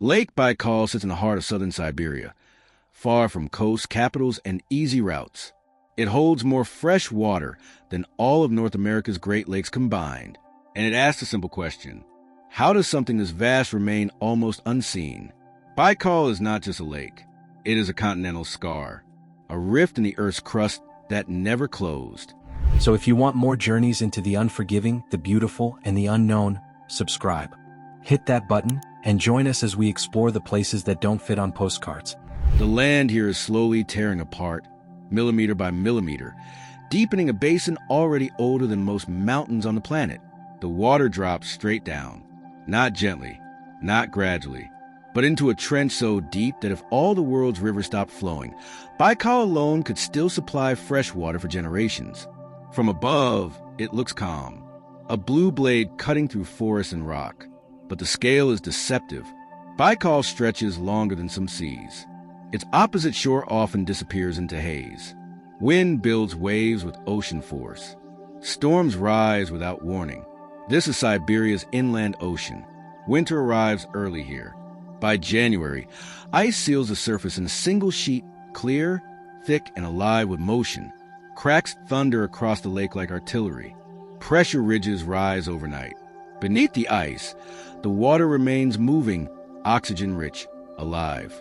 Lake Baikal sits in the heart of southern Siberia, far from coast, capitals, and easy routes. It holds more fresh water than all of North America's Great Lakes combined. And it asks a simple question: how does something this vast remain almost unseen? Baikal is not just a lake. It is a continental scar, a rift in the Earth's crust that never closed. So if you want more journeys into the unforgiving, the beautiful, and the unknown, subscribe. Hit that button and join us as we explore the places that don't fit on postcards. The land here is slowly tearing apart, millimeter by millimeter, deepening a basin already older than most mountains on the planet. The water drops straight down, not gently, not gradually, but into a trench so deep that if all the world's rivers stopped flowing, Baikal alone could still supply fresh water for generations. From above, it looks calm, a blue blade cutting through forest and rock. But the scale is deceptive. Baikal stretches longer than some seas. Its opposite shore often disappears into haze. Wind builds waves with ocean force. Storms rise without warning. This is Siberia's inland ocean. Winter arrives early here. By January, ice seals the surface in a single sheet, clear, thick, and alive with motion. Cracks thunder across the lake like artillery. Pressure ridges rise overnight. Beneath the ice, the water remains moving, oxygen-rich, alive.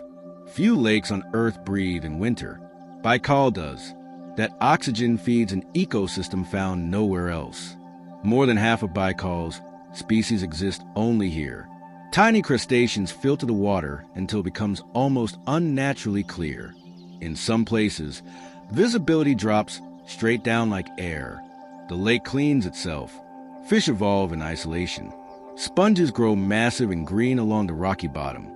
Few lakes on Earth breathe in winter. Baikal does. That oxygen feeds an ecosystem found nowhere else. More than half of Baikal's species exist only here. Tiny crustaceans filter the water until it becomes almost unnaturally clear. In some places, visibility drops straight down like air. The lake cleans itself. Fish evolve in isolation. Sponges grow massive and green along the rocky bottom.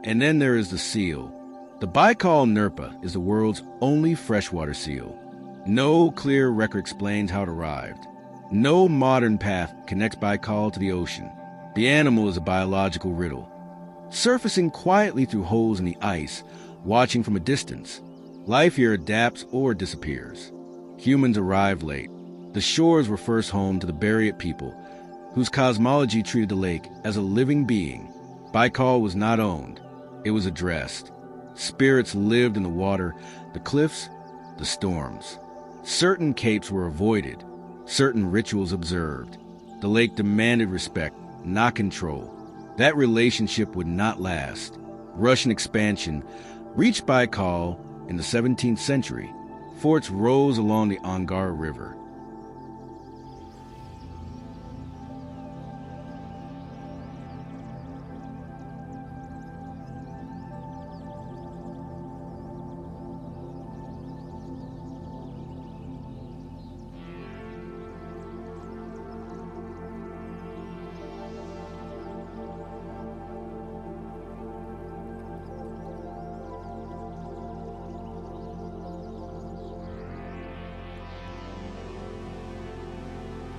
And then there is the seal. The Baikal Nerpa is the world's only freshwater seal. No clear record explains how it arrived. No modern path connects Baikal to the ocean. The animal is a biological riddle, surfacing quietly through holes in the ice, watching from a distance. Life here adapts or disappears. Humans arrive late. The shores were first home to the Buryat people, whose cosmology treated the lake as a living being. Baikal was not owned. It was addressed. Spirits lived in the water, the cliffs, the storms. Certain capes were avoided, certain rituals observed. The lake demanded respect, not control. That relationship would not last. Russian expansion reached Baikal in the 17th century. Forts rose along the Angara River.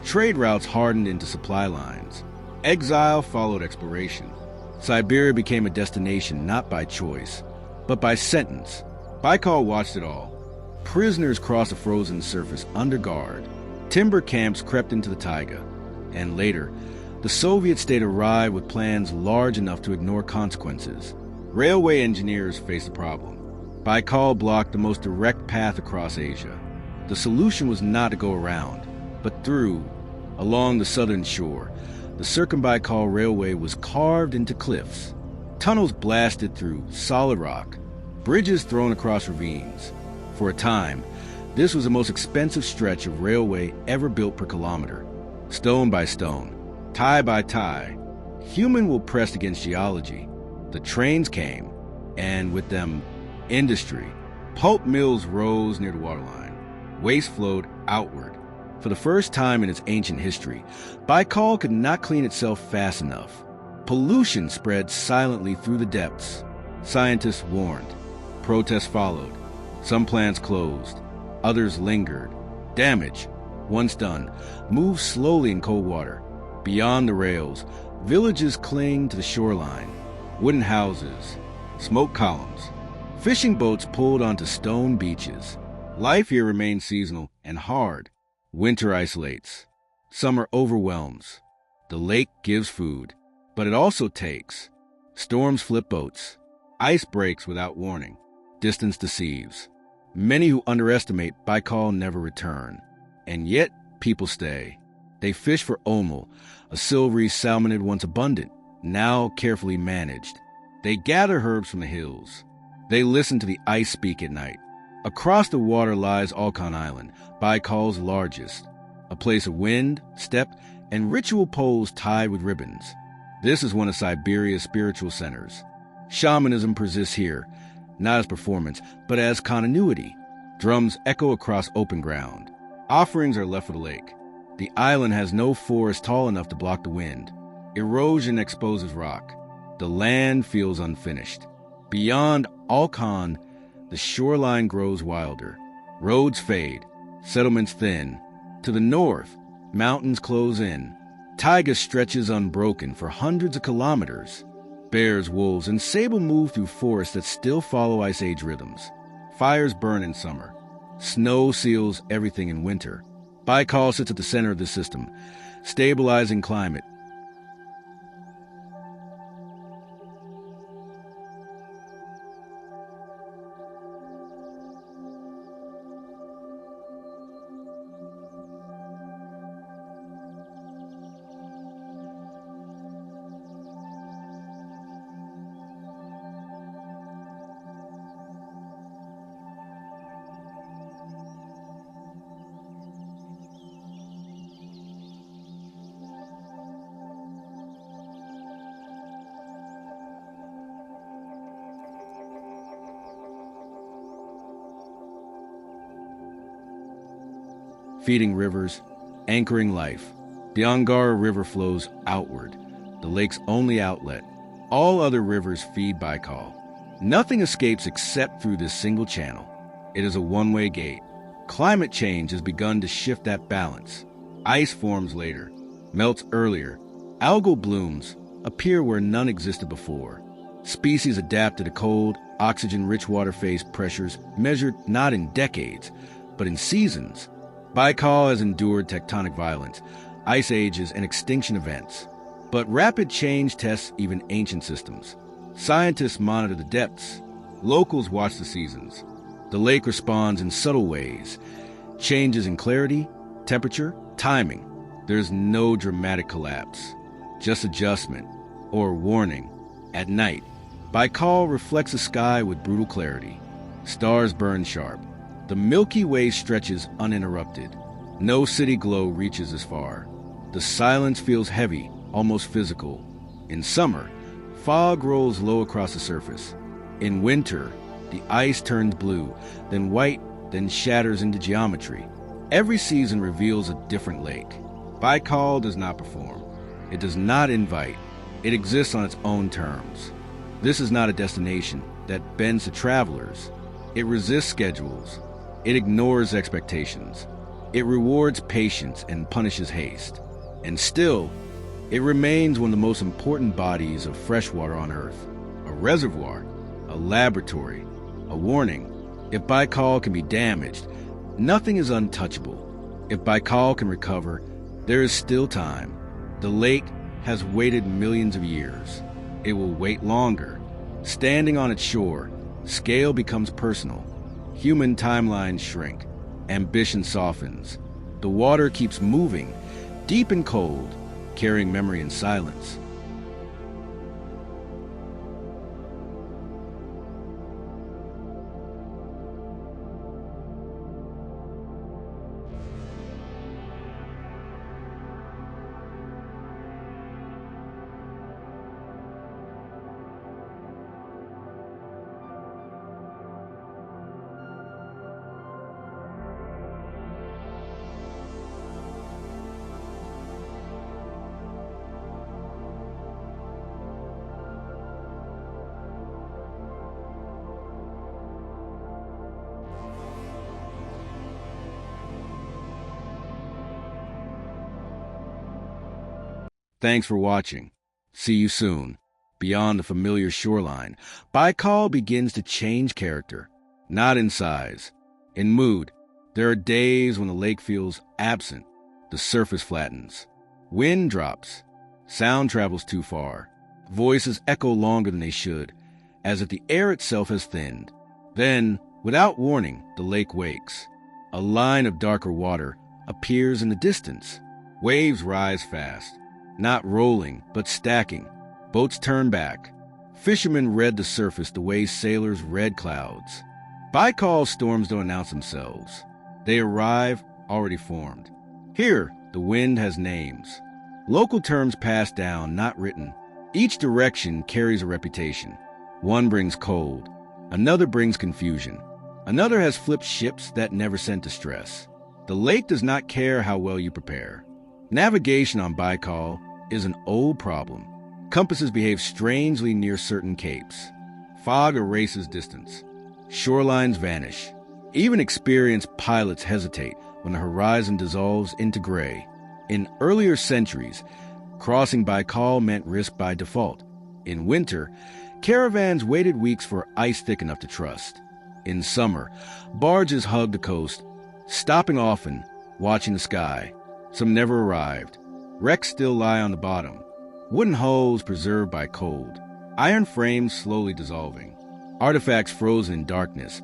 Trade routes hardened into supply lines. Exile followed exploration. Siberia became a destination not by choice, but by sentence. Baikal watched it all. Prisoners crossed a frozen surface under guard. Timber camps crept into the taiga. And later, the Soviet state arrived with plans large enough to ignore consequences. Railway engineers faced a problem. Baikal blocked the most direct path across Asia. The solution was not to go around, but through. Along the southern shore, the Circumbaikal Railway was carved into cliffs. Tunnels blasted through solid rock. Bridges thrown across ravines. For a time, this was the most expensive stretch of railway ever built per kilometer. Stone by stone, tie by tie, human will pressed against geology. The trains came, and with them, industry. Pulp mills rose near the waterline. Waste flowed outward. For the first time in its ancient history, Baikal could not clean itself fast enough. Pollution spread silently through the depths. Scientists warned. Protests followed. Some plants closed. Others lingered. Damage, once done, moved slowly in cold water. Beyond the rails, villages cling to the shoreline. Wooden houses, smoke columns. Fishing boats pulled onto stone beaches. Life here remains seasonal and hard. Winter isolates. Summer overwhelms. The lake gives food, but it also takes. Storms flip boats. Ice breaks without warning. Distance deceives. Many who underestimate Baikal never return. And yet, people stay. They fish for omul, a silvery salmonid once abundant, now carefully managed. They gather herbs from the hills. They listen to the ice speak at night. Across the water lies Alkan Island, Baikal's largest, a place of wind, steppe, and ritual poles tied with ribbons. This is one of Siberia's spiritual centers. Shamanism persists here, not as performance, but as continuity. Drums echo across open ground. Offerings are left for the lake. The island has no forest tall enough to block the wind. Erosion exposes rock. The land feels unfinished. Beyond Alkan, the shoreline grows wilder. Roads fade. Settlements thin. To the north, mountains close in. Taiga stretches unbroken for hundreds of kilometers. Bears, wolves, and sable move through forests that still follow Ice Age rhythms. Fires burn in summer. Snow seals everything in winter. Baikal sits at the center of the system, stabilizing climate. Feeding rivers, anchoring life. The Angara River flows outward, the lake's only outlet. All other rivers feed Baikal. Nothing escapes except through this single channel. It is a one-way gate. Climate change has begun to shift that balance. Ice forms later, melts earlier. Algal blooms appear where none existed before. Species adapt to the cold, oxygen-rich water phase pressures measured not in decades, but in seasons. Baikal has endured tectonic violence, ice ages, and extinction events. But rapid change tests even ancient systems. Scientists monitor the depths. Locals watch the seasons. The lake responds in subtle ways. Changes in clarity, temperature, timing. There's no dramatic collapse. Just adjustment, or warning. At night, Baikal reflects the sky with brutal clarity. Stars burn sharp. The Milky Way stretches uninterrupted. No city glow reaches as far. The silence feels heavy, almost physical. In summer, fog rolls low across the surface. In winter, the ice turns blue, then white, then shatters into geometry. Every season reveals a different lake. Baikal does not perform. It does not invite. It exists on its own terms. This is not a destination that bends to travelers. It resists schedules. It ignores expectations. It rewards patience and punishes haste. And still, it remains one of the most important bodies of freshwater on Earth. A reservoir, a laboratory, a warning. If Baikal can be damaged, nothing is untouchable. If Baikal can recover, there is still time. The lake has waited millions of years. It will wait longer. Standing on its shore, scale becomes personal. Human timelines shrink. Ambition softens. The water keeps moving, deep and cold, carrying memory in silence. Thanks for watching. See you soon. Beyond the familiar shoreline, Baikal begins to change character. Not in size, in mood. There are days when the lake feels absent. The surface flattens. Wind drops. Sound travels too far. Voices echo longer than they should, as if the air itself has thinned. Then, without warning, the lake wakes. A line of darker water appears in the distance. Waves rise fast, not rolling, but stacking. Boats turn back. Fishermen red the surface the way sailors red clouds. Baikal storms don't announce themselves. They arrive already formed. Here, the wind has names. Local terms passed down, not written. Each direction carries a reputation. One brings cold. Another brings confusion. Another has flipped ships that never sent distress. The lake does not care how well you prepare. Navigation on Baikal is an old problem. Compasses behave strangely near certain capes. Fog erases distance. Shorelines vanish. Even experienced pilots hesitate when the horizon dissolves into gray. In earlier centuries, crossing Baikal meant risk by default. In winter, caravans waited weeks for ice thick enough to trust. In summer, barges hugged the coast, stopping often, watching the sky. Some never arrived. Wrecks still lie on the bottom. Wooden hulls preserved by cold. Iron frames slowly dissolving. Artifacts frozen in darkness,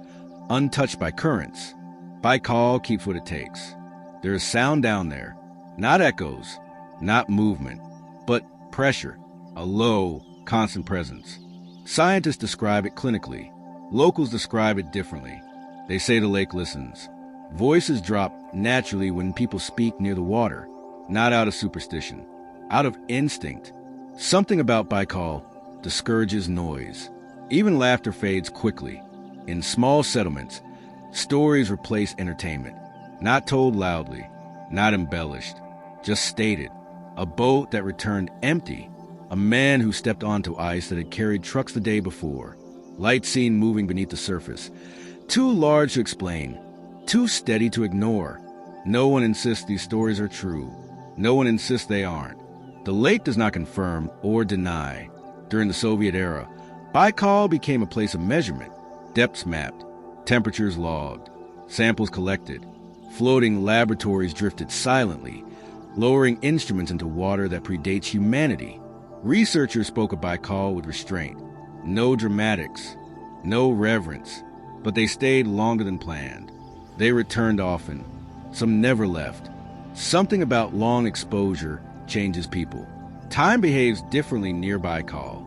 untouched by currents. Baikal keeps what it takes. There is sound down there. Not echoes, not movement, but pressure. A low, constant presence. Scientists describe it clinically. Locals describe it differently. They say the lake listens. Voices drop naturally when people speak near the water, not out of superstition, out of instinct. Something about Baikal discourages noise. Even laughter fades quickly. In small settlements, stories replace entertainment, not told loudly, not embellished, just stated. A boat that returned empty, a man who stepped onto ice that had carried trucks the day before, lights seen moving beneath the surface, too large to explain, too steady to ignore. No one insists these stories are true. No one insists they aren't. The lake does not confirm or deny. During the Soviet era, Baikal became a place of measurement. Depths mapped, temperatures logged, samples collected. Floating laboratories drifted silently, lowering instruments into water that predates humanity. Researchers spoke of Baikal with restraint. No dramatics, no reverence, but they stayed longer than planned. They returned often. Some never left. Something about long exposure changes people. Time behaves differently near Baikal.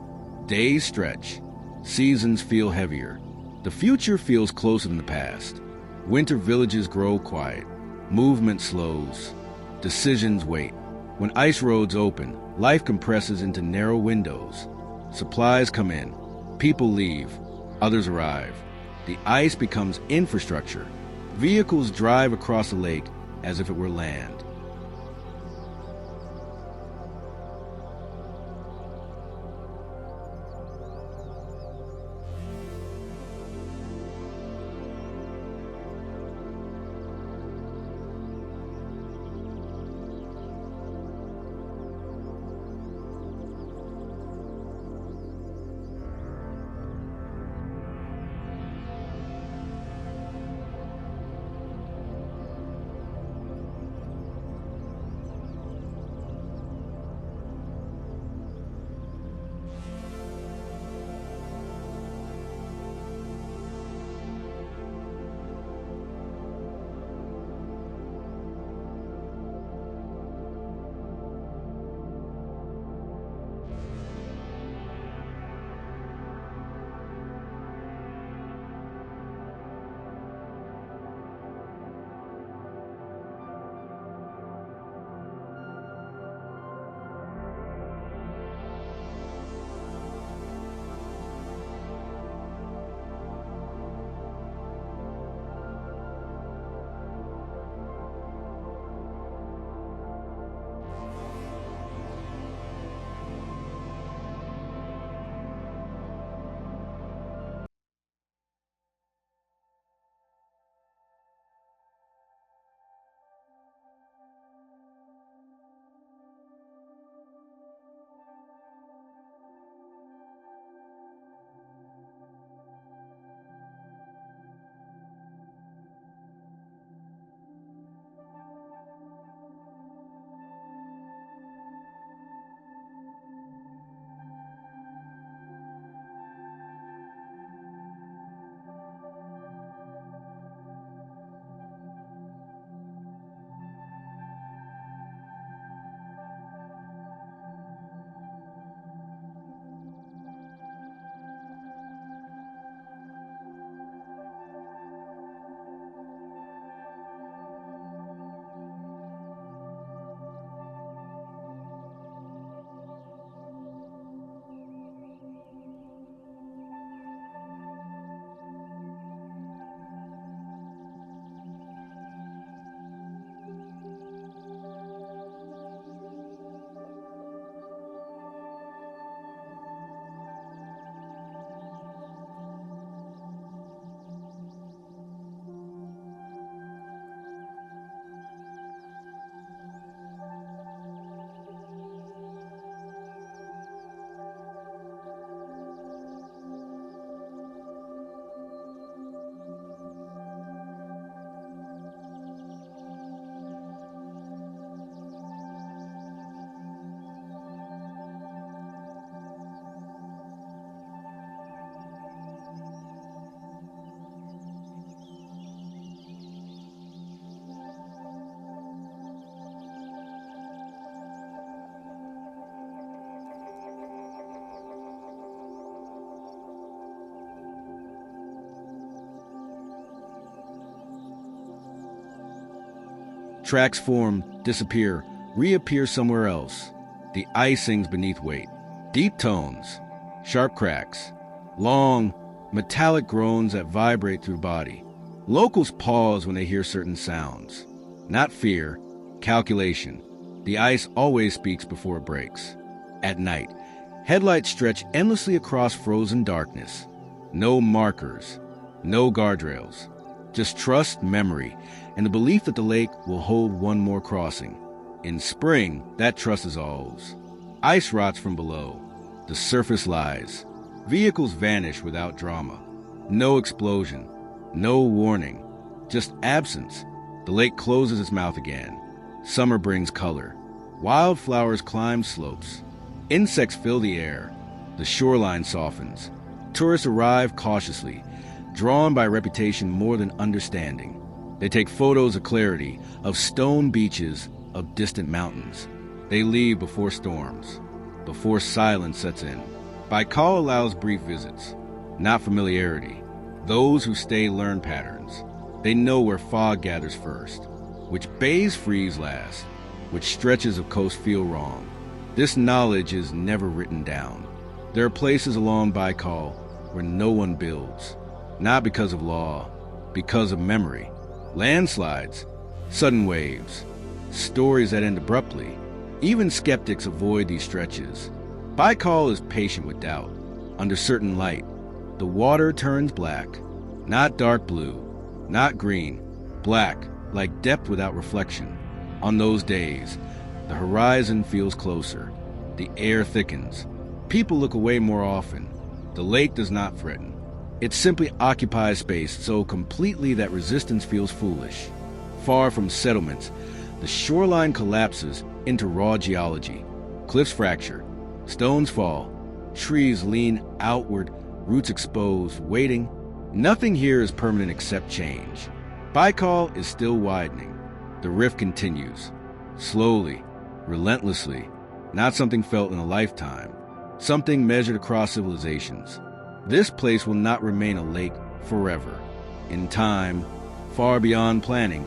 Days stretch. Seasons feel heavier. The future feels closer than the past. Winter villages grow quiet. Movement slows. Decisions wait. When ice roads open, life compresses into narrow windows. Supplies come in. People leave. Others arrive. The ice becomes infrastructure. Vehicles drive across the lake as if it were land. Tracks form, disappear, reappear somewhere else. The ice sings beneath weight. Deep tones, sharp cracks, long, metallic groans that vibrate through the body. Locals pause when they hear certain sounds. Not fear, calculation. The ice always speaks before it breaks. At night, headlights stretch endlessly across frozen darkness. No markers, no guardrails. Just trust, memory, and the belief that the lake will hold one more crossing. In spring, that trust dissolves. Ice rots from below. The surface lies. Vehicles vanish without drama. No explosion. No warning. Just absence. The lake closes its mouth again. Summer brings color. Wildflowers climb slopes. Insects fill the air. The shoreline softens. Tourists arrive cautiously, drawn by reputation more than understanding. They take photos of clarity, of stone beaches, of distant mountains. They leave before storms, before silence sets in. Baikal allows brief visits, not familiarity. Those who stay learn patterns. They know where fog gathers first, which bays freeze last, which stretches of coast feel wrong. This knowledge is never written down. There are places along Baikal where no one builds, not because of law, because of memory. Landslides, sudden waves, stories that end abruptly. Even skeptics avoid these stretches. Baikal is patient with doubt. Under certain light, the water turns black, not dark blue, not green, black, like depth without reflection. On those days, the horizon feels closer. The air thickens. People look away more often. The lake does not threaten. It simply occupies space so completely that resistance feels foolish. Far from settlements, the shoreline collapses into raw geology. Cliffs fracture, stones fall, trees lean outward, roots exposed, waiting. Nothing here is permanent except change. Baikal is still widening. The rift continues, slowly, relentlessly, not something felt in a lifetime, something measured across civilizations. This place will not remain a lake forever. In time, far beyond planning,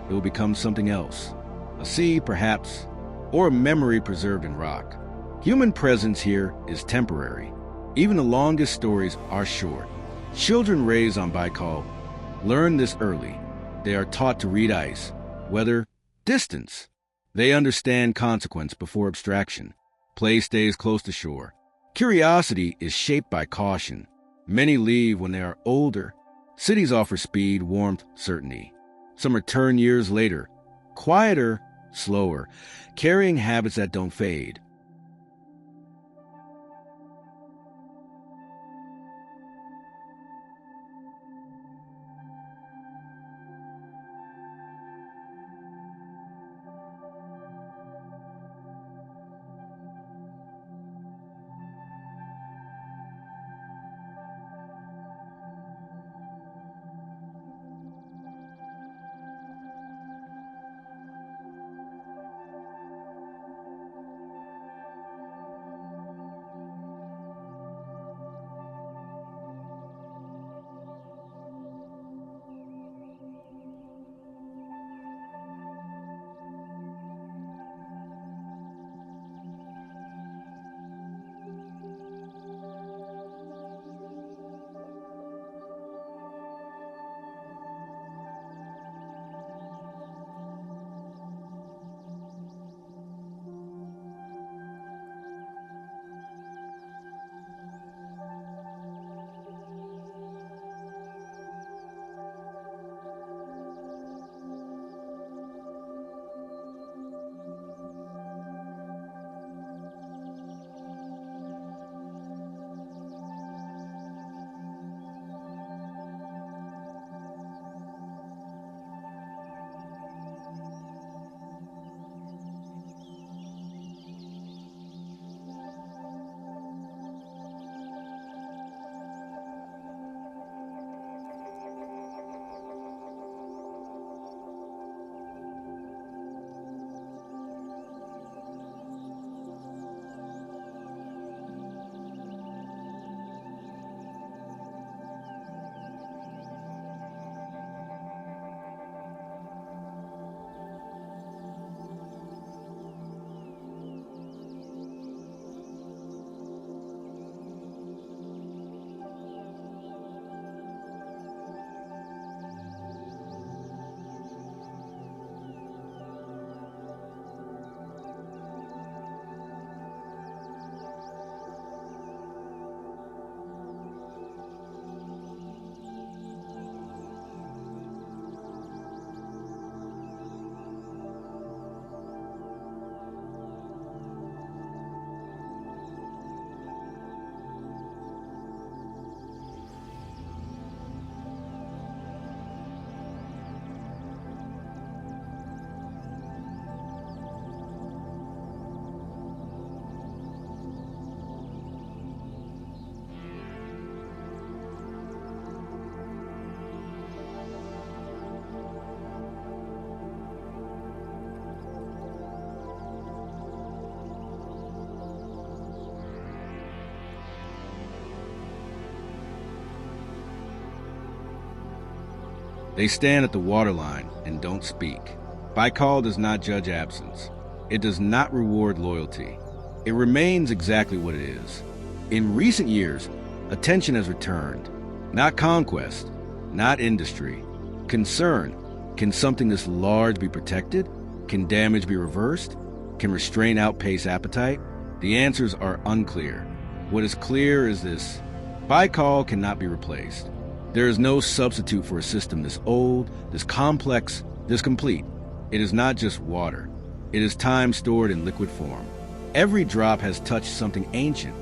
it will become something else. A sea, perhaps, or a memory preserved in rock. Human presence here is temporary. Even the longest stories are short. Children raised on Baikal learn this early. They are taught to read ice, weather, distance. They understand consequence before abstraction. Play stays close to shore. Curiosity is shaped by caution. Many leave when they are older. Cities offer speed, warmth, certainty. Some return years later, quieter, slower, carrying habits that don't fade. They stand at the waterline and don't speak. Baikal does not judge absence. It does not reward loyalty. It remains exactly what it is. In recent years, attention has returned. Not conquest, not industry. Concern. Can something this large be protected? Can damage be reversed? Can restraint outpace appetite? The answers are unclear. What is clear is this: Baikal cannot be replaced. There is no substitute for a system this old, this complex, this complete. It is not just water. It is time stored in liquid form. Every drop has touched something ancient.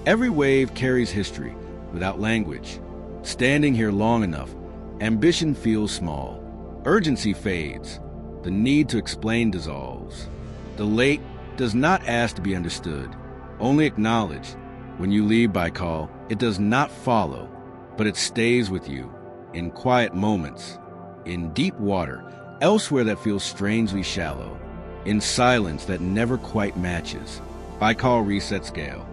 Every wave carries history without language. Standing here long enough, ambition feels small. Urgency fades. The need to explain dissolves. The lake does not ask to be understood, only acknowledged. When you leave Baikal, it does not follow, but it stays with you, in quiet moments, in deep water, elsewhere that feels strangely shallow, in silence that never quite matches. Baikal resets scale.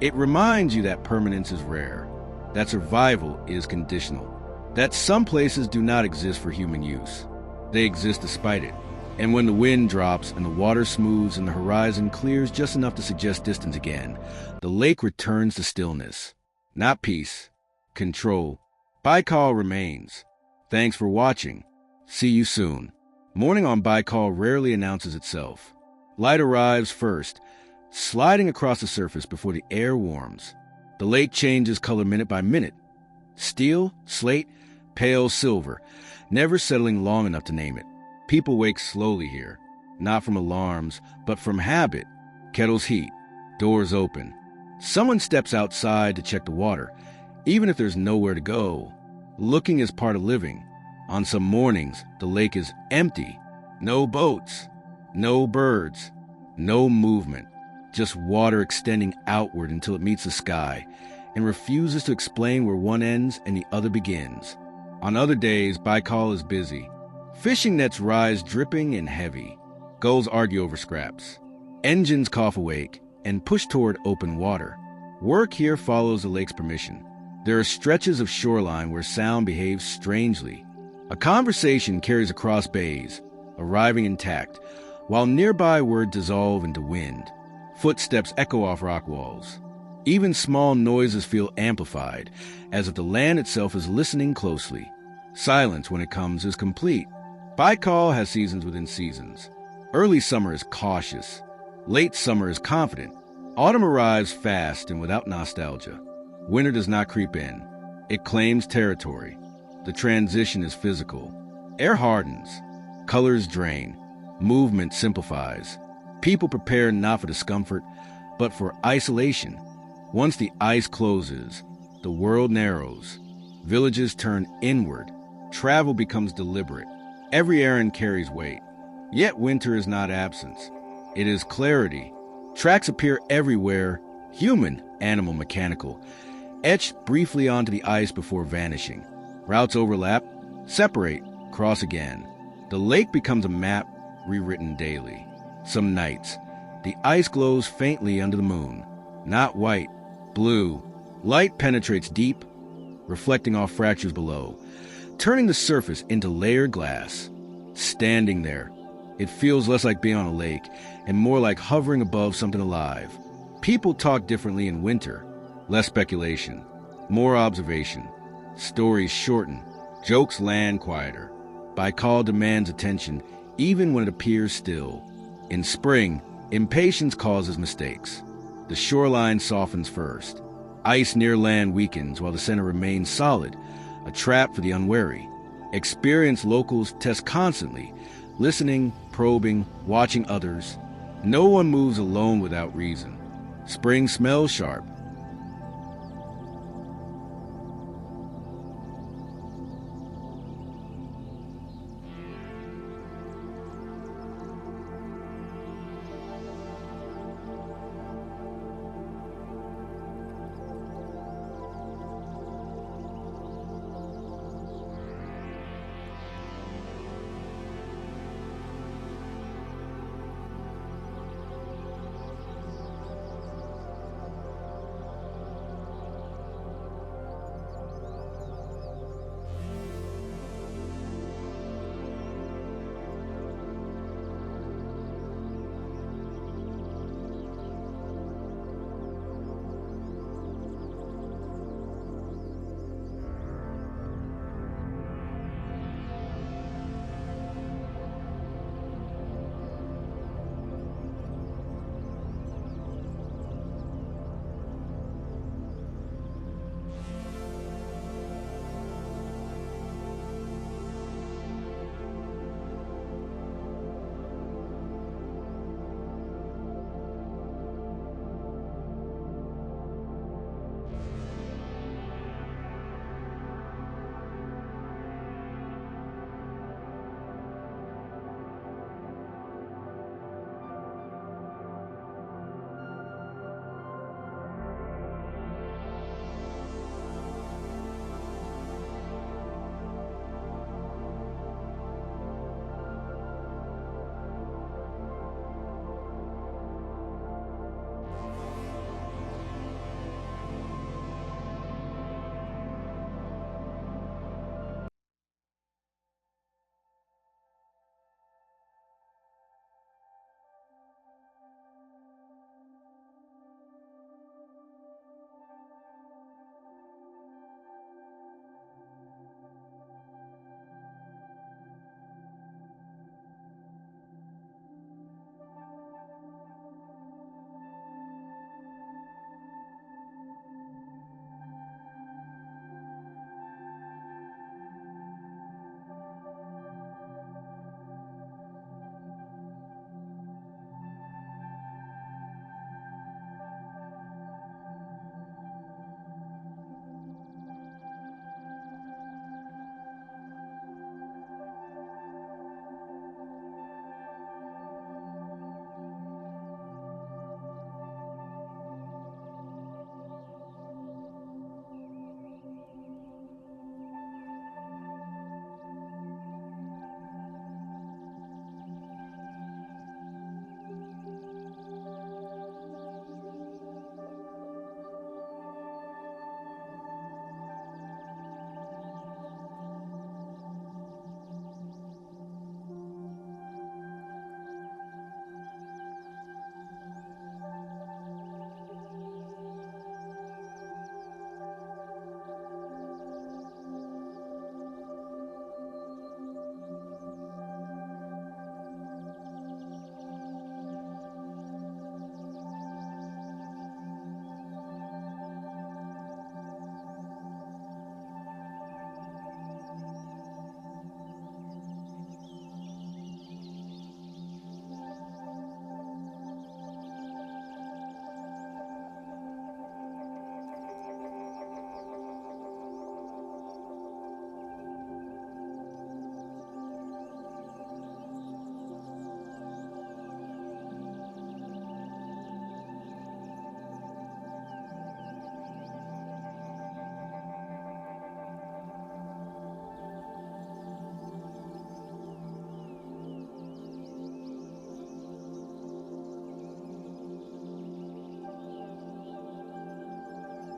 It reminds you that permanence is rare, that survival is conditional, that some places do not exist for human use. They exist despite it. And when the wind drops and the water smooths and the horizon clears just enough to suggest distance again, the lake returns to stillness. Not peace, control. Baikal remains. Thanks for watching. See you soon. Morning on Baikal rarely announces itself. Light arrives first, sliding across the surface before the air warms. The lake changes color minute by minute. Steel, slate, pale silver, never settling long enough to name it. People wake slowly here, not from alarms, but from habit. Kettles heat, doors open. Someone steps outside to check the water, even if there's nowhere to go. Looking is part of living. On some mornings, the lake is empty. No boats, no birds, no movement. Just water extending outward until it meets the sky and refuses to explain where one ends and the other begins. On other days, Baikal is busy. Fishing nets rise dripping and heavy. Gulls argue over scraps. Engines cough awake and push toward open water. Work here follows the lake's permission. There are stretches of shoreline where sound behaves strangely. A conversation carries across bays, arriving intact, while nearby words dissolve into wind. Footsteps echo off rock walls. Even small noises feel amplified, as if the land itself is listening closely. Silence, when it comes, is complete. Baikal has seasons within seasons. Early summer is cautious. Late summer is confident. Autumn arrives fast and without nostalgia. Winter does not creep in. It claims territory. The transition is physical. Air hardens. Colors drain. Movement simplifies. People prepare not for discomfort, but for isolation. Once the ice closes, the world narrows. Villages turn inward. Travel becomes deliberate. Every errand carries weight. Yet winter is not absence. It is clarity. Tracks appear everywhere, human, animal, mechanical, etched briefly onto the ice before vanishing. Routes overlap, separate, cross again. The lake becomes a map rewritten daily. Some nights, the ice glows faintly under the moon. Not white, blue. Light penetrates deep, reflecting off fractures below, turning the surface into layered glass. Standing there, it feels less like being on a lake and more like hovering above something alive. People talk differently in winter. Less speculation, more observation. Stories shorten, jokes land quieter. Baikal demands attention even when it appears still. In spring, impatience causes mistakes. The shoreline softens first. Ice near land weakens while the center remains solid, a trap for the unwary. Experienced locals test constantly, listening, probing, watching others. No one moves alone without reason. Spring smells sharp.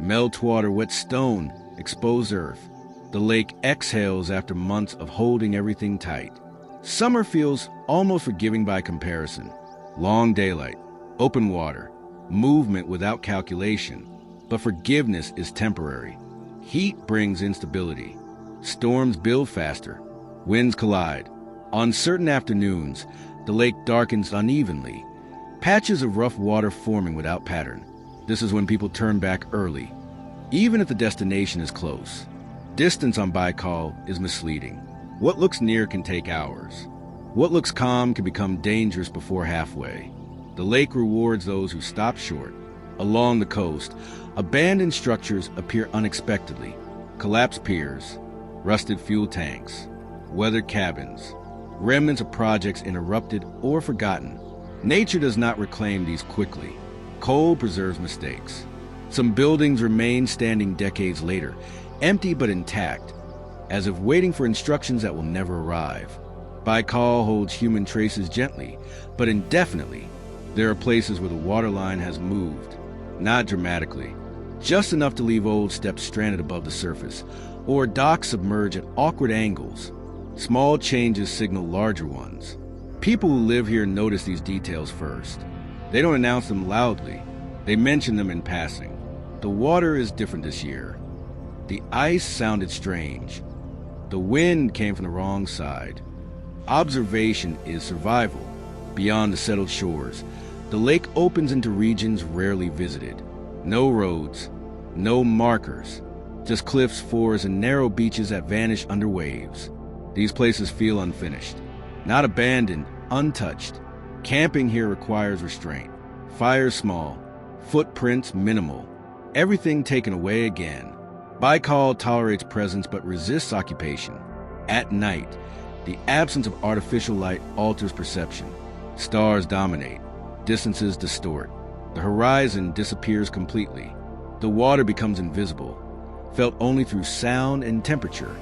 Meltwater wets stone, exposed earth. The lake exhales after months of holding everything tight. Summer feels almost forgiving by comparison. Long daylight, open water, movement without calculation. But forgiveness is temporary. Heat brings instability. Storms build faster. Winds collide. On certain afternoons, the lake darkens unevenly. Patches of rough water forming without pattern. This is when people turn back early, even if the destination is close. Distance on Baikal is misleading. What looks near can take hours. What looks calm can become dangerous before halfway. The lake rewards those who stop short. Along the coast, abandoned structures appear unexpectedly. Collapsed piers, rusted fuel tanks, weathered cabins, remnants of projects interrupted or forgotten. Nature does not reclaim these quickly. Coal preserves mistakes. Some buildings remain standing decades later, empty but intact, as if waiting for instructions that will never arrive. Baikal holds human traces gently, but indefinitely. There are places where the waterline has moved, not dramatically, just enough to leave old steps stranded above the surface, or docks submerge at awkward angles. Small changes signal larger ones. People who live here notice these details first. They don't announce them loudly. They mention them in passing. The water is different this year. The ice sounded strange. The wind came from the wrong side. Observation is survival. Beyond the settled shores, the lake opens into regions rarely visited. No roads, no markers, just cliffs, forests, and narrow beaches that vanish under waves. These places feel unfinished, not abandoned, untouched. Camping here requires restraint. Fires small, footprints minimal, everything taken away again. Baikal tolerates presence but resists occupation. At night, the absence of artificial light alters perception. Stars dominate, distances distort. The horizon disappears completely. The water becomes invisible, felt only through sound and temperature.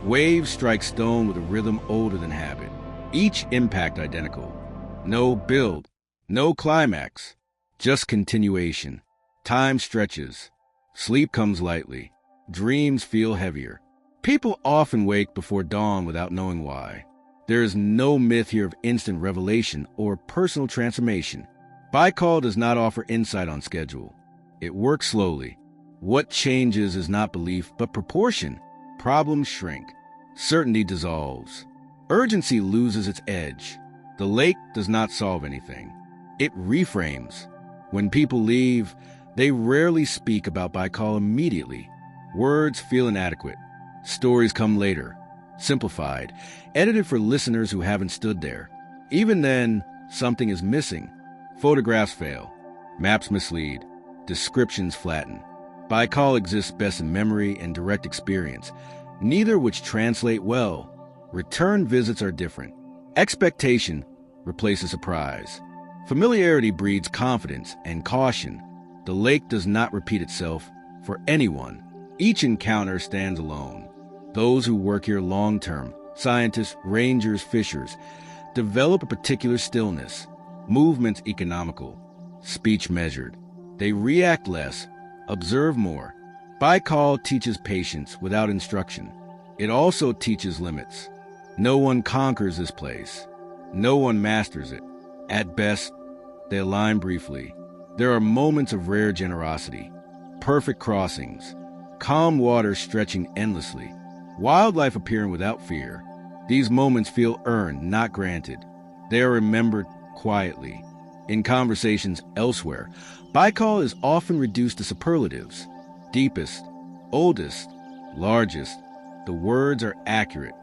Waves strike stone with a rhythm older than habit. Each impact identical. No build, no climax, just continuation. Time stretches. Sleep comes lightly. Dreams feel heavier. People often wake before dawn without knowing why. There is no myth here of instant revelation or personal transformation. Baikal does not offer insight on schedule. It works slowly. What changes is not belief, but proportion. Problems shrink. Certainty dissolves. Urgency loses its edge. The lake does not solve anything. It reframes. When people leave, they rarely speak about Baikal immediately. Words feel inadequate. Stories come later, simplified, edited for listeners who haven't stood there. Even then, something is missing. Photographs fail. Maps mislead. Descriptions flatten. Baikal exists best in memory and direct experience, neither which translate well. Return visits are different. Expectation replaces surprise. Familiarity breeds confidence and caution. The lake does not repeat itself for anyone. Each encounter stands alone. Those who work here long-term, scientists, rangers, fishers, develop a particular stillness. Movements economical, speech measured. They react less, observe more. Baikal teaches patience without instruction. It also teaches limits. No one conquers this place. No one masters it. At best, they align briefly. There are moments of rare generosity, perfect crossings, calm water stretching endlessly, wildlife appearing without fear. These moments feel earned, not granted. They are remembered quietly. In conversations elsewhere, Baikal is often reduced to superlatives. Deepest, oldest, largest. The words are accurate.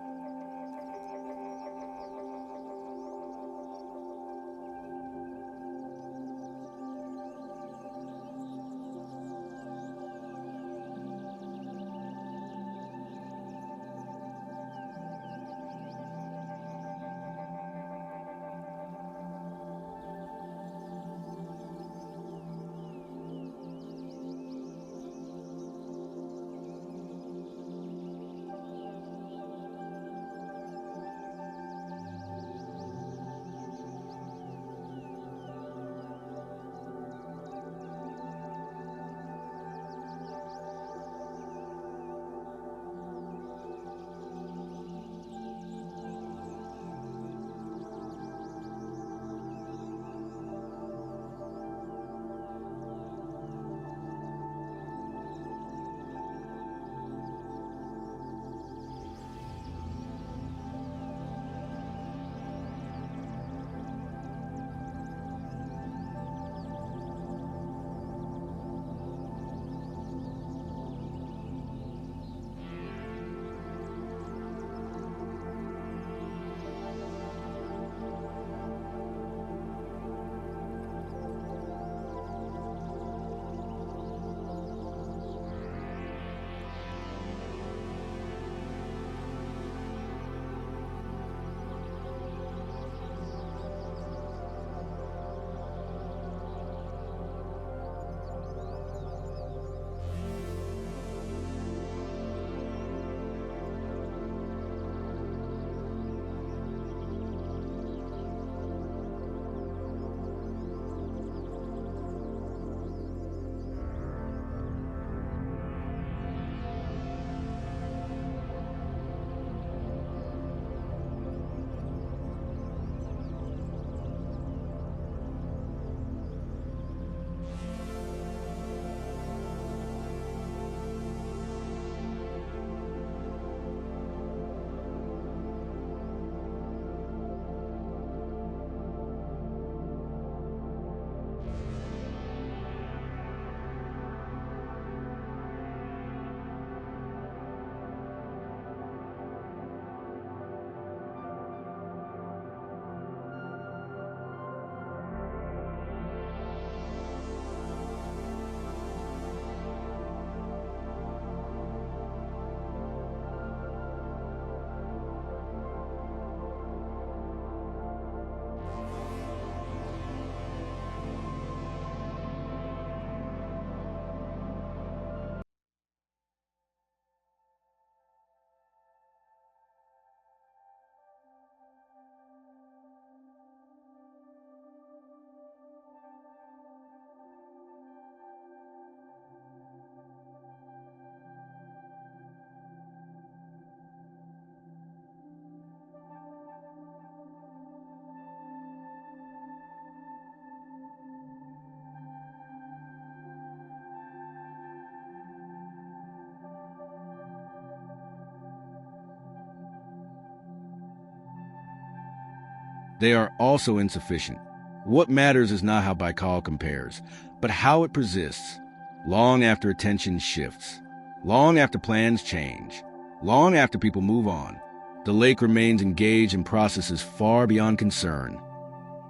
they are also insufficient. What matters is not how Baikal compares, but how it persists, long after attention shifts, long after plans change, long after people move on. The lake remains engaged in processes far beyond concern.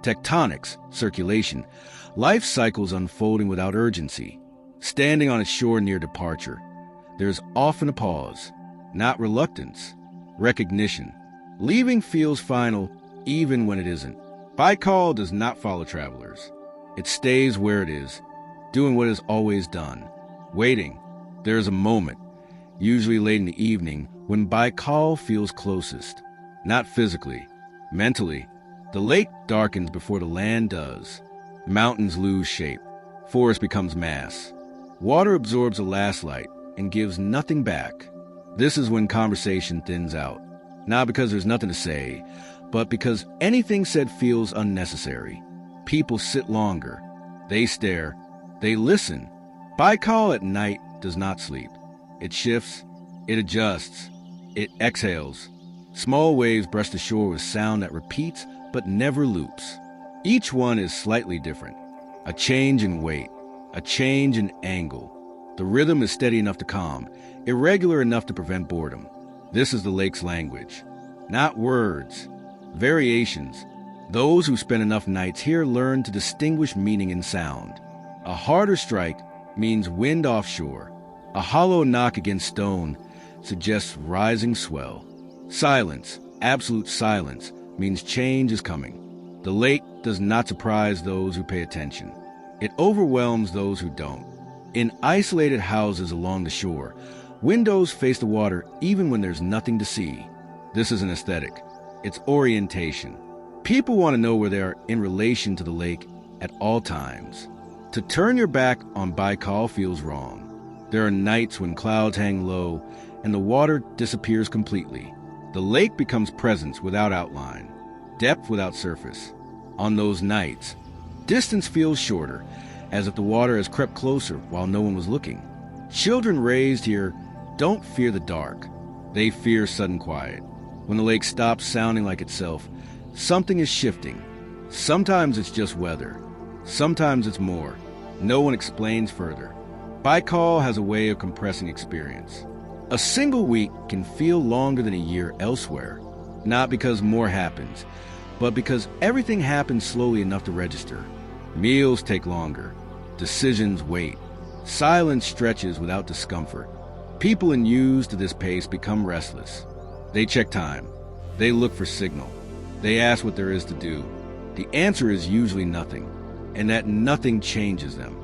Tectonics, circulation, life cycles unfolding without urgency. Standing on its shore near departure, there is often a pause, not reluctance, recognition. Leaving feels final even when it isn't. Baikal does not follow travelers. It stays where it is, doing what it has always done, waiting. There is a moment, usually late in the evening, when Baikal feels closest. Not physically, mentally. The lake darkens before the land does. Mountains lose shape. Forest becomes mass. Water absorbs the last light and gives nothing back. This is when conversation thins out. Not because there's nothing to say, but because anything said feels unnecessary. People sit longer. They stare. They listen. Baikal at night does not sleep. It shifts. It adjusts. It exhales. Small waves brush the shore with sound that repeats but never loops. Each one is slightly different. A change in weight. A change in angle. The rhythm is steady enough to calm, irregular enough to prevent boredom. This is the lake's language. Not words. Variations. Those who spend enough nights here learn to distinguish meaning in sound. A harder strike means wind offshore. A hollow knock against stone suggests rising swell. Silence, absolute silence, means change is coming. The lake does not surprise those who pay attention. It overwhelms those who don't. In isolated houses along the shore, windows face the water even when there's nothing to see. This is an aesthetic. It's orientation. People want to know where they are in relation to the lake at all times. To turn your back on Baikal feels wrong. There are nights when clouds hang low and the water disappears completely. The lake becomes presence without outline, depth without surface. On those nights, distance feels shorter, as if the water has crept closer while no one was looking. Children raised here don't fear the dark. They fear sudden quiet. When the lake stops sounding like itself, something is shifting. Sometimes it's just weather. Sometimes it's more. No one explains further. Baikal has a way of compressing experience. A single week can feel longer than a year elsewhere, not because more happens, but because everything happens slowly enough to register. Meals take longer. Decisions wait. Silence stretches without discomfort. People unused to this pace become restless. They check time. They look for signal. They ask what there is to do. The answer is usually nothing, and that nothing changes them.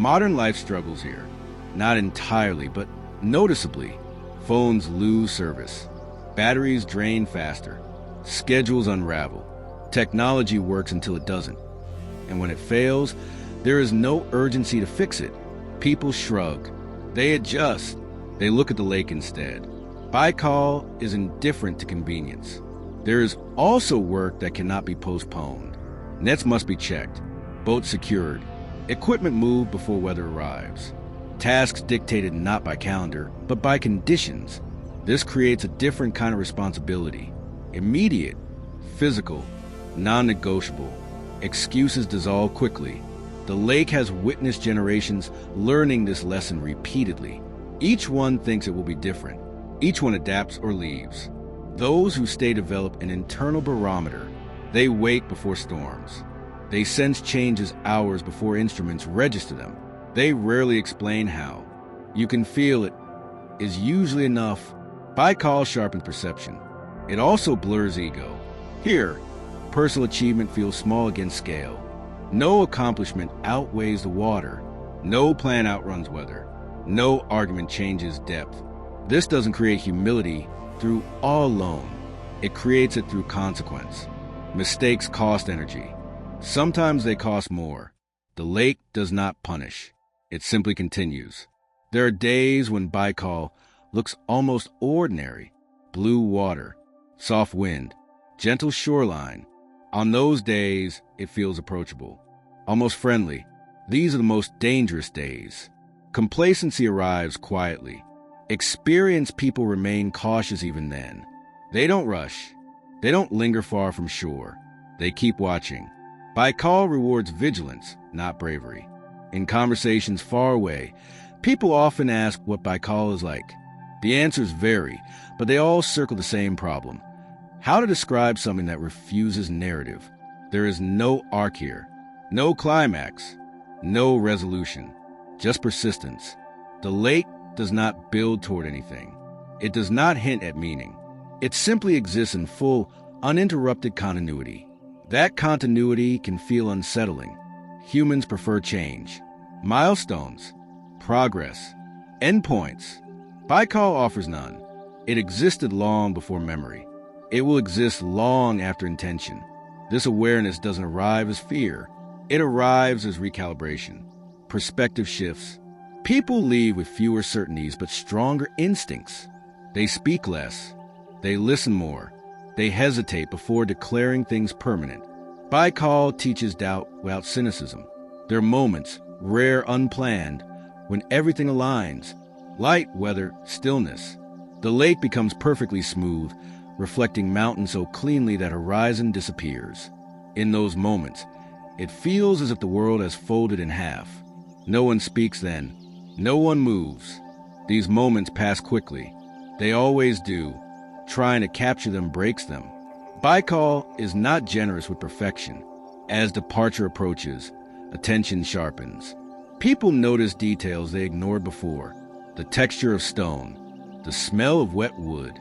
Modern life struggles here. Not entirely, but noticeably. Phones lose service. Batteries drain faster. Schedules unravel. Technology works until it doesn't. And when it fails, there is no urgency to fix it. People shrug. They adjust. They look at the lake instead. Baikal is indifferent to convenience. There is also work that cannot be postponed. Nets must be checked, boats secured, equipment moved before weather arrives. Tasks dictated not by calendar, but by conditions. This creates a different kind of responsibility. Immediate, physical, non-negotiable. Excuses dissolve quickly. The lake has witnessed generations learning this lesson repeatedly. Each one thinks it will be different. Each one adapts or leaves. Those who stay develop an internal barometer. They wait before storms. They sense changes hours before instruments register them. They rarely explain how. You can feel it is usually enough. Baikal sharpens perception. It also blurs ego. Here, personal achievement feels small against scale. No accomplishment outweighs the water. No plan outruns weather. No argument changes depth. This doesn't create humility through awe alone. It creates it through consequence. Mistakes cost energy. Sometimes they cost more. The lake does not punish. It simply continues. There are days when Baikal looks almost ordinary. Blue water, soft wind, gentle shoreline. On those days, it feels approachable, almost friendly. These are the most dangerous days. Complacency arrives quietly. Experienced people remain cautious even then. They don't rush. They don't linger far from shore. They keep watching. Baikal rewards vigilance, not bravery. In conversations far away, people often ask what Baikal is like. The answers vary, but they all circle the same problem. How to describe something that refuses narrative. There is no arc here, no climax, no resolution, just persistence. The lake does not build toward anything. It does not hint at meaning. It simply exists in full, uninterrupted continuity. That continuity can feel unsettling. Humans prefer change. Milestones, progress, endpoints. Baikal offers none. It existed long before memory. It will exist long after intention. This awareness doesn't arrive as fear. It arrives as recalibration. Perspective shifts. People leave with fewer certainties but stronger instincts. They speak less. They listen more. They hesitate before declaring things permanent. Baikal teaches doubt without cynicism. There are moments, rare, unplanned, when everything aligns. Light, weather, stillness. The lake becomes perfectly smooth, reflecting mountains so cleanly that horizon disappears. In those moments, it feels as if the world has folded in half. No one speaks then. No one moves. These moments pass quickly. They always do. Trying to capture them breaks them. Baikal is not generous with perfection. As departure approaches, attention sharpens. People notice details they ignored before. The texture of stone, the smell of wet wood.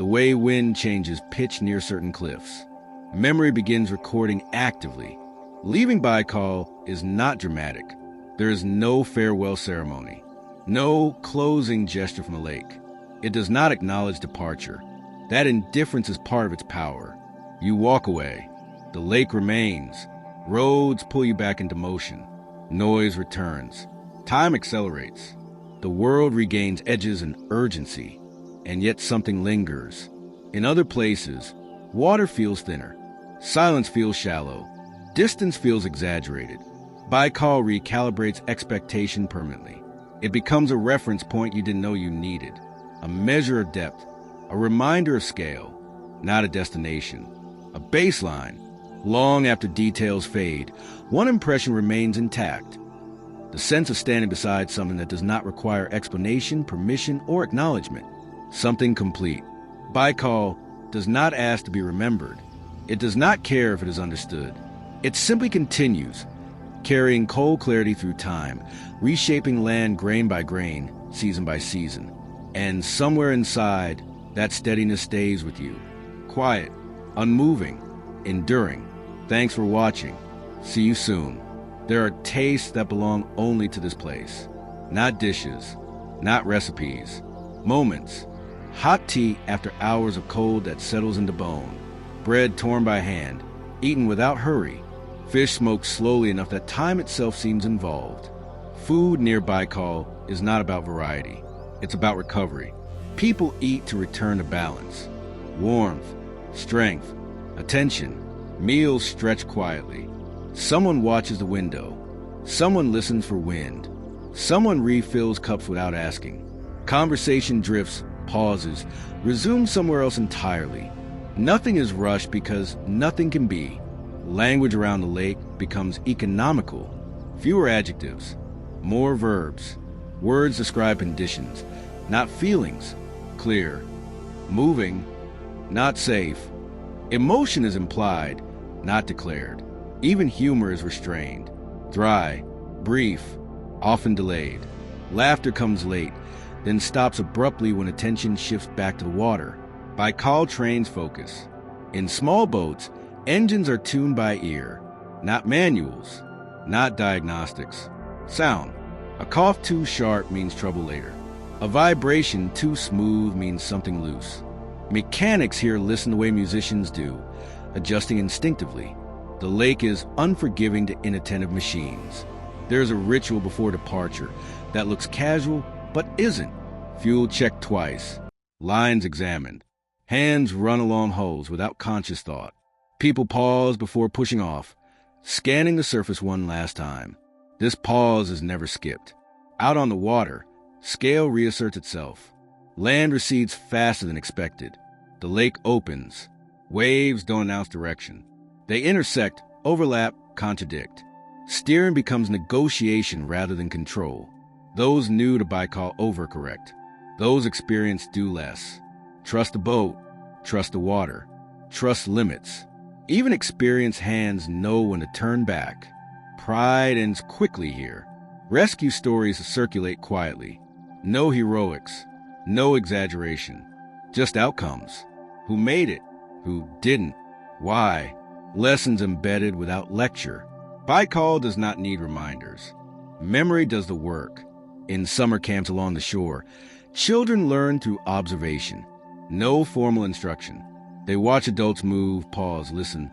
the way wind changes pitch near certain cliffs. Memory begins recording actively. Leaving Baikal is not dramatic. There is no farewell ceremony, no closing gesture from the lake. It does not acknowledge departure. That indifference is part of its power. You walk away. The lake remains. Roads pull you back into motion. Noise returns. Time accelerates. The world regains edges and urgency, and yet something lingers. In other places, water feels thinner. Silence feels shallow. Distance feels exaggerated. Baikal recalibrates expectation permanently. It becomes a reference point you didn't know you needed, a measure of depth, a reminder of scale, not a destination, a baseline. Long after details fade, one impression remains intact. The sense of standing beside something that does not require explanation, permission, or acknowledgement. Something complete. Baikal does not ask to be remembered. It does not care if it is understood. It simply continues, carrying cold clarity through time, reshaping land grain by grain, season by season. And somewhere inside, that steadiness stays with you. Quiet, unmoving, enduring. Thanks for watching. See you soon. There are tastes that belong only to this place. Not dishes, not recipes. Moments. Hot tea after hours of cold that settles into bone. Bread torn by hand, eaten without hurry. Fish smoked slowly enough that time itself seems involved. Food near Baikal is not about variety. It's about recovery. People eat to return to balance. Warmth, strength, attention. Meals stretch quietly. Someone watches the window. Someone listens for wind. Someone refills cups without asking. Conversation drifts, pauses, resumes somewhere else entirely. Nothing is rushed because nothing can be. Language around the lake becomes economical. Fewer adjectives, more verbs. Words describe conditions, not feelings. Clear. Moving, not safe. Emotion is implied, not declared. Even humor is restrained. Dry, brief, often delayed. Laughter comes late, then stops abruptly when attention shifts back to the water. Baikal trains focus. In small boats, engines are tuned by ear, not manuals, not diagnostics. Sound. A cough too sharp means trouble later. A vibration too smooth means something loose. Mechanics here listen the way musicians do, adjusting instinctively. The lake is unforgiving to inattentive machines. There is a ritual before departure that looks casual but isn't. Fuel checked twice. Lines examined. Hands run along holes without conscious thought. People pause before pushing off, scanning the surface one last time. This pause is never skipped. Out on the water, scale reasserts itself. Land recedes faster than expected. The lake opens. Waves don't announce direction. They intersect, overlap, contradict. Steering becomes negotiation rather than control. Those new to Baikal overcorrect. Those experienced do less. Trust the boat. Trust the water. Trust limits. Even experienced hands know when to turn back. Pride ends quickly here. Rescue stories circulate quietly. No heroics. No exaggeration. Just outcomes. Who made it? Who didn't? Why? Lessons embedded without lecture. Baikal does not need reminders. Memory does the work. In summer camps along the shore, children learn through observation. No formal instruction. They watch adults move, pause, listen.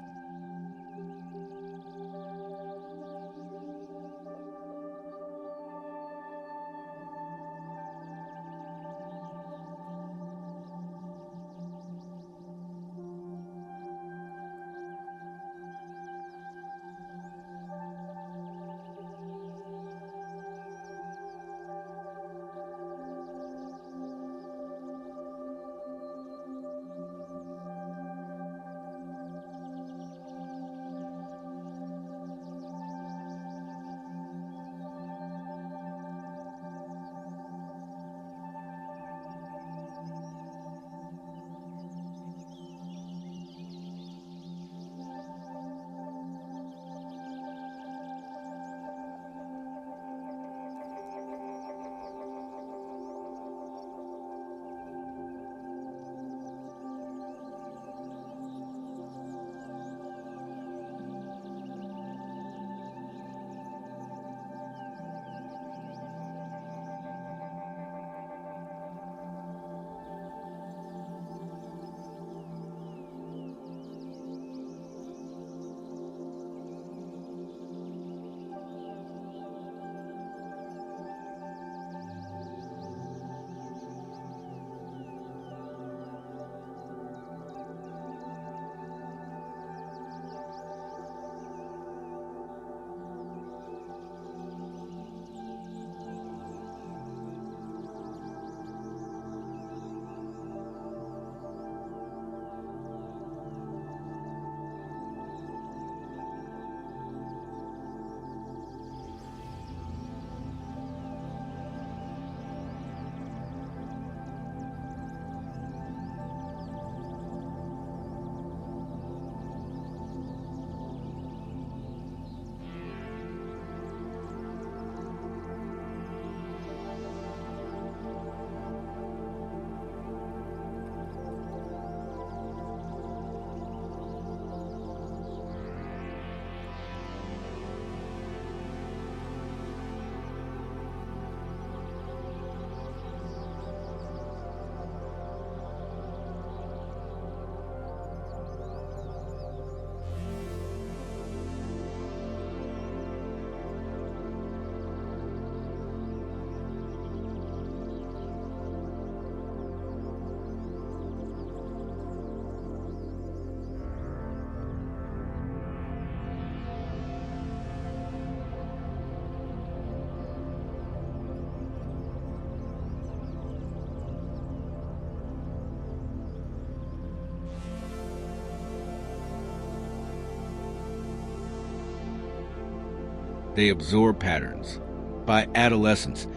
They absorb patterns. By adolescence,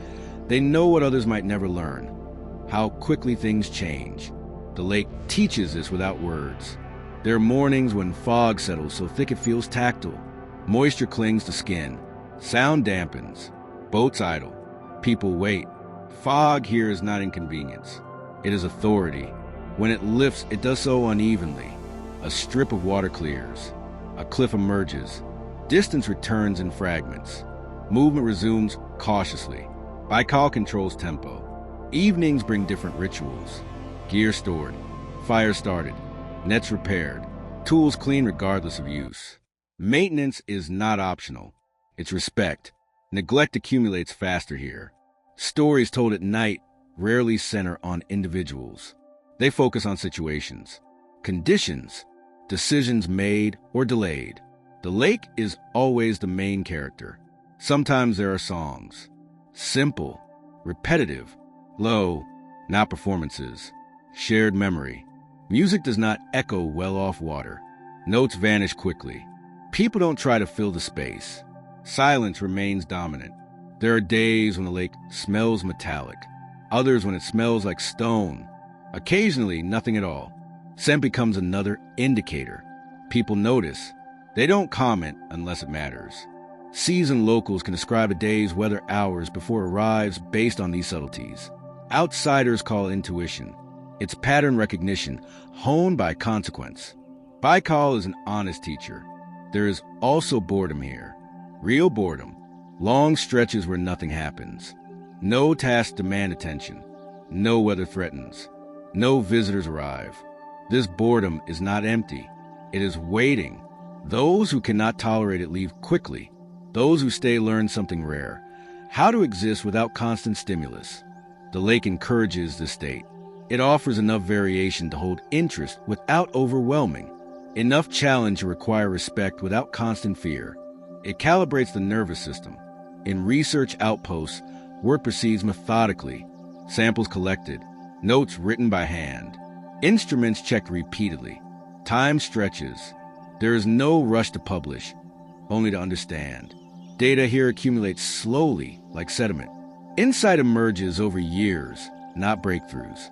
they know what others might never learn, how quickly things change. The lake teaches this without words. There are mornings when fog settles so thick it feels tactile. Moisture clings to skin. Sound dampens. Boats idle. People wait. Fog here is not inconvenience. It is authority. When it lifts, it does so unevenly. A strip of water clears. A cliff emerges. Distance returns in fragments. Movement resumes cautiously. Baikal controls tempo. Evenings bring different rituals. Gear stored. Fire started. Nets repaired. Tools cleaned regardless of use. Maintenance is not optional. It's respect. Neglect accumulates faster here. Stories told at night rarely center on individuals. They focus on situations, conditions, decisions made or delayed. The lake is always the main character. Sometimes there are songs. Simple, repetitive, low, not performances. Shared memory. Music does not echo well off water. Notes vanish quickly. People don't try to fill the space. Silence remains dominant. There are days when the lake smells metallic, others when it smells like stone. Occasionally, nothing at all. Scent becomes another indicator. People notice. They don't comment unless it matters. Seasoned locals can describe a day's weather hours before it arrives based on these subtleties. Outsiders call it intuition. It's pattern recognition, honed by consequence. Baikal is an honest teacher. There is also boredom here. Real boredom. Long stretches where nothing happens. No tasks demand attention. No weather threatens. No visitors arrive. This boredom is not empty. It is waiting. Those who cannot tolerate it leave quickly. Those who stay learn something rare. How to exist without constant stimulus. The lake encourages this state. It offers enough variation to hold interest without overwhelming. Enough challenge to require respect without constant fear. It calibrates the nervous system. In research outposts, work proceeds methodically. Samples collected. Notes written by hand. Instruments checked repeatedly. Time stretches. There is no rush to publish, only to understand. Data here accumulates slowly, like sediment. Insight emerges over years, not breakthroughs.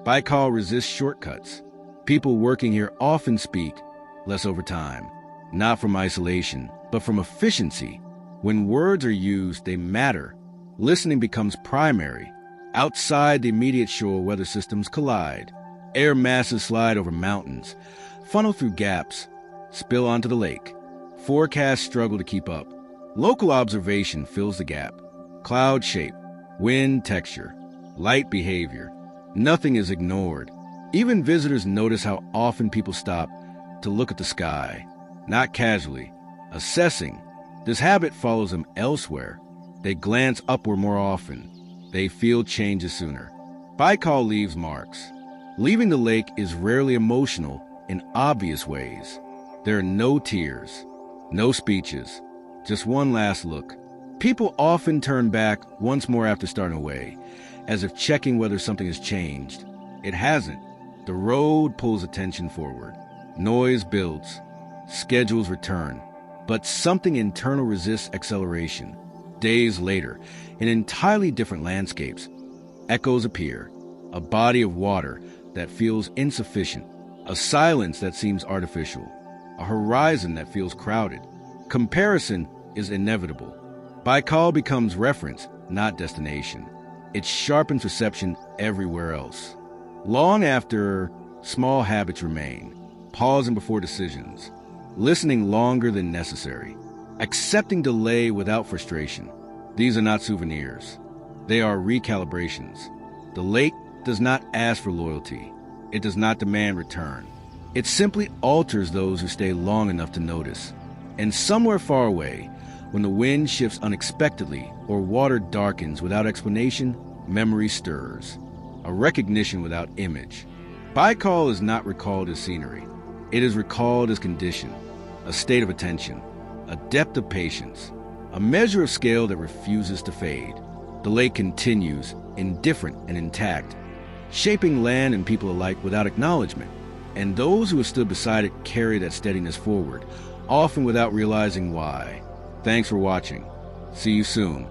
Baikal resists shortcuts. People working here often speak less over time, not from isolation, but from efficiency. When words are used, they matter. Listening becomes primary. Outside the immediate shore, weather systems collide. Air masses slide over mountains, funnel through gaps, spill onto the lake. Forecasts struggle to keep up. Local observation fills the gap. Cloud shape, wind texture, light behavior. Nothing is ignored. Even visitors notice how often people stop to look at the sky, not casually, assessing. This habit follows them elsewhere. They glance upward more often. They feel changes sooner. Baikal leaves marks. Leaving the lake is rarely emotional in obvious ways. There are no tears, no speeches, just one last look. People often turn back once more after starting away, as if checking whether something has changed. It hasn't. The road pulls attention forward. Noise builds. Schedules return. But something internal resists acceleration. Days later, in entirely different landscapes, echoes appear. A body of water that feels insufficient. A silence that seems artificial. A horizon that feels crowded. Comparison is inevitable. Baikal becomes reference, not destination. It sharpens perception everywhere else. Long after, small habits remain. Pausing before decisions. Listening longer than necessary. Accepting delay without frustration. These are not souvenirs. They are recalibrations. The lake does not ask for loyalty. It does not demand return. It simply alters those who stay long enough to notice. And somewhere far away, when the wind shifts unexpectedly or water darkens without explanation, memory stirs. A recognition without image. Baikal is not recalled as scenery. It is recalled as condition, a state of attention, a depth of patience, a measure of scale that refuses to fade. The lake continues, indifferent and intact, shaping land and people alike without acknowledgement. And those who have stood beside it carry that steadiness forward, often without realizing why. Thanks for watching. See you soon.